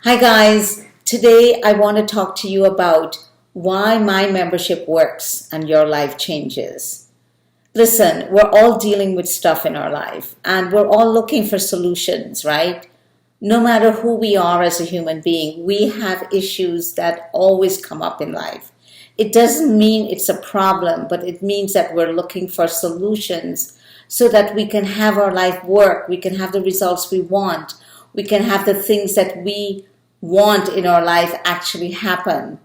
Hi guys, today I want to talk to you about why my membership works and your life changes. Listen, we're all dealing with stuff in our life and we're all looking for solutions, right? No matter who we are as a human being, we have issues that always come up in life. It doesn't mean it's a problem, but it means that we're looking for solutions so that we can have our life work, we can have the results we want, we can have the things that we want in our life actually happen.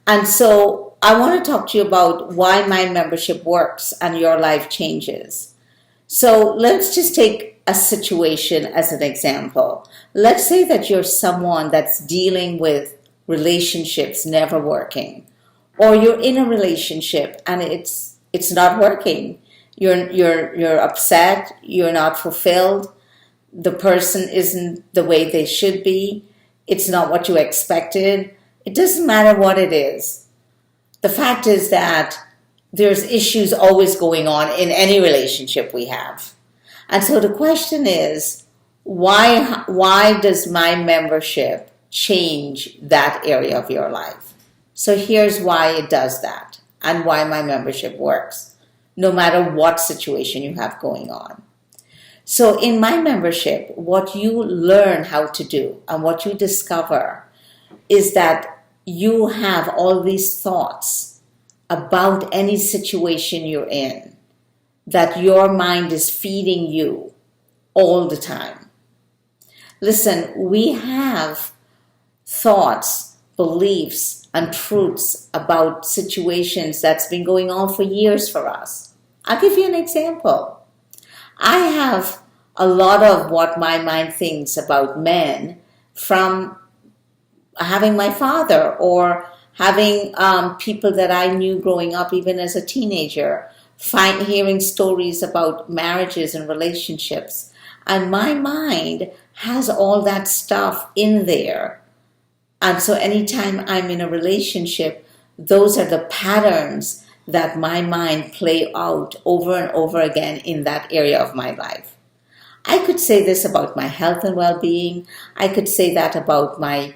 And so I want to talk to you about why my membership works and your life changes. So let's just take a situation as an example. Let's say that you're someone that's dealing with relationships never working, or you're in a relationship and it's not working. You're upset, you're not fulfilled, the person isn't the way they should be. It's not what you expected. It doesn't matter what it is. The fact is that there's issues always going on in any relationship we have. And so the question is, why does my membership change that area of your life? So here's why it does that and why my membership works, no matter what situation you have going on. So in my membership, what you learn how to do and what you discover is that you have all these thoughts about any situation you're in that your mind is feeding you all the time. Listen, we have thoughts, beliefs, and truths about situations that's been going on for years for us. I'll give you an example. I have a lot of what my mind thinks about men from having my father or having people that I knew growing up, even as a teenager, hearing stories about marriages and relationships. And my mind has all that stuff in there. And so anytime I'm in a relationship, those are the patterns that my mind play out over and over again in that area of my life. I could say this about my health and well-being. I could say that about my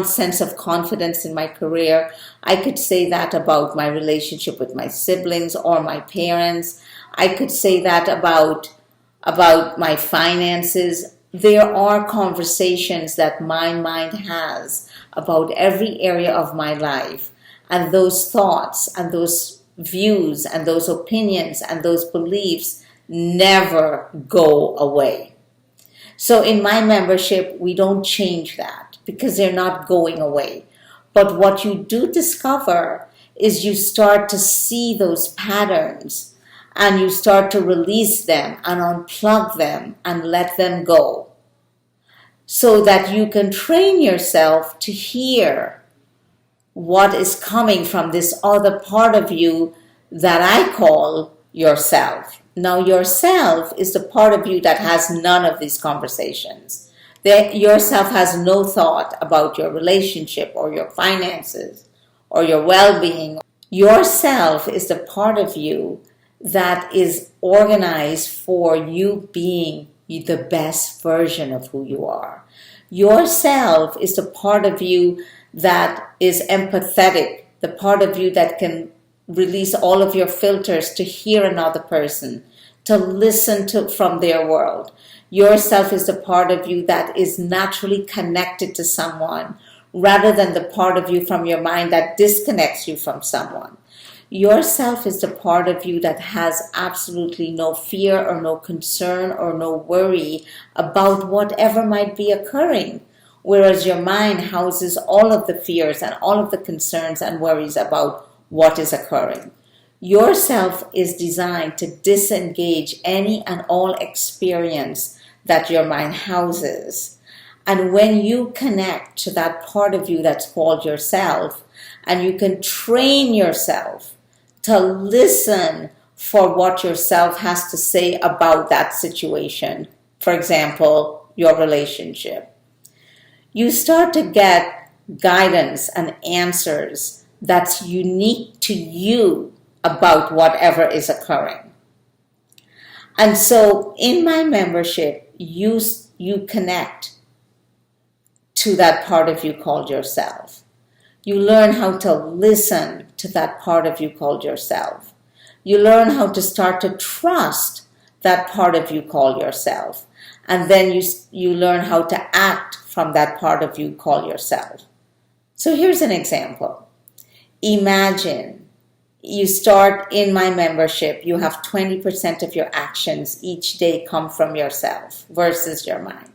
sense of confidence in my career. I could say that about my relationship with my siblings or my parents. I could say that about my finances. There are conversations that my mind has about every area of my life. And those thoughts and those views and those opinions and those beliefs never go away. So in my membership, we don't change that because they're not going away. But what you do discover is you start to see those patterns and you start to release them and unplug them and let them go so that you can train yourself to hear what is coming from this other part of you that I call yourself. Now, yourself is the part of you that has none of these conversations. Yourself has no thought about your relationship or your finances or your well-being. Yourself is the part of you that is organized for you being the best version of who you are. Yourself is the part of you that is empathetic, the part of you that can release all of your filters to hear another person, to listen to from their world. Yourself is the part of you that is naturally connected to someone rather than the part of you from your mind that disconnects you from someone. Yourself is the part of you that has absolutely no fear or no concern or no worry about whatever might be occurring. Whereas your mind houses all of the fears and all of the concerns and worries about what is occurring. Yourself is designed to disengage any and all experience that your mind houses. And when you connect to that part of you that's called yourself, and you can train yourself to listen for what yourself has to say about that situation, for example, your relationship, you start to get guidance and answers that's unique to you about whatever is occurring. And so in my membership, you connect to that part of you called yourself. You learn how to listen to that part of you called yourself. You learn how to start to trust that part of you called yourself. And then you learn how to act from that part of you called yourself. So here's an example. Imagine you start in my membership, you have 20% of your actions each day come from yourself versus your mind.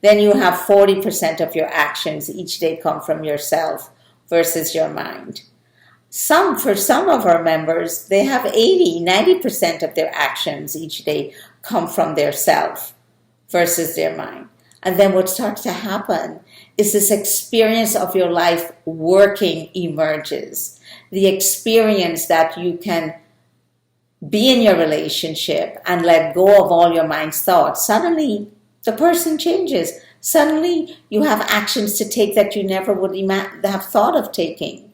Then you have 40% of your actions each day come from yourself versus your mind. For some of our members, they have 90% of their actions each day come from their self versus their mind. And then what starts to happen is this experience of your life working emerges. The experience that you can be in your relationship and let go of all your mind's thoughts. Suddenly, the person changes. Suddenly, you have actions to take that you never would have thought of taking.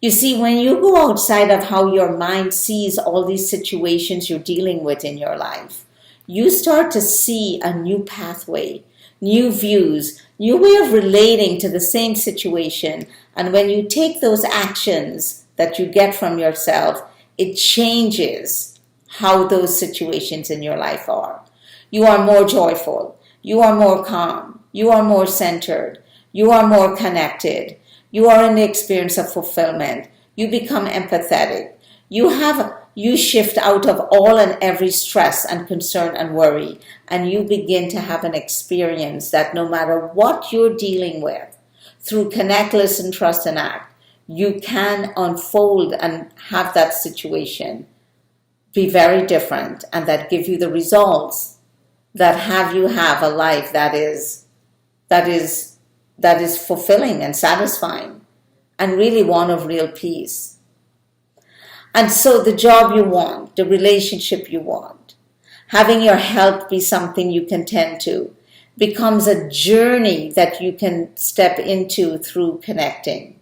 You see, when you go outside of how your mind sees all these situations you're dealing with in your life, you start to see a new pathway, new views, new way of relating to the same situation. And when you take those actions that you get from yourself, it changes how those situations in your life are. You are more joyful. You are more calm. You are more centered. You are more connected. You are in the experience of fulfillment. You become empathetic. You shift out of all and every stress and concern and worry, and you begin to have an experience that no matter what you're dealing with, through connect, listen, trust, and act, you can unfold and have that situation be very different, and that give you the results that have a life that is fulfilling and satisfying, and really one of real peace. And so the job you want, the relationship you want, having your health be something you can tend to, becomes a journey that you can step into through connecting.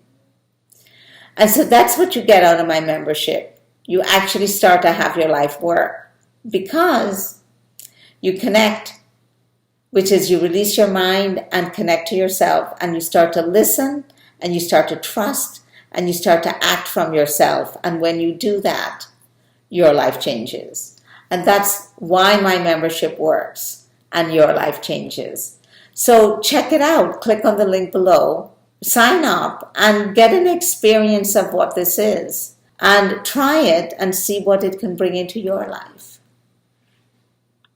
And so that's what you get out of my membership. You actually start to have your life work because you connect, which is you release your mind and connect to yourself, and you start to listen, and you start to trust, and you start to act from yourself. And when you do that, your life changes. And that's why my membership works, and your life changes. So check it out. Click on the link below, sign up, and get an experience of what this is. And try it and see what it can bring into your life.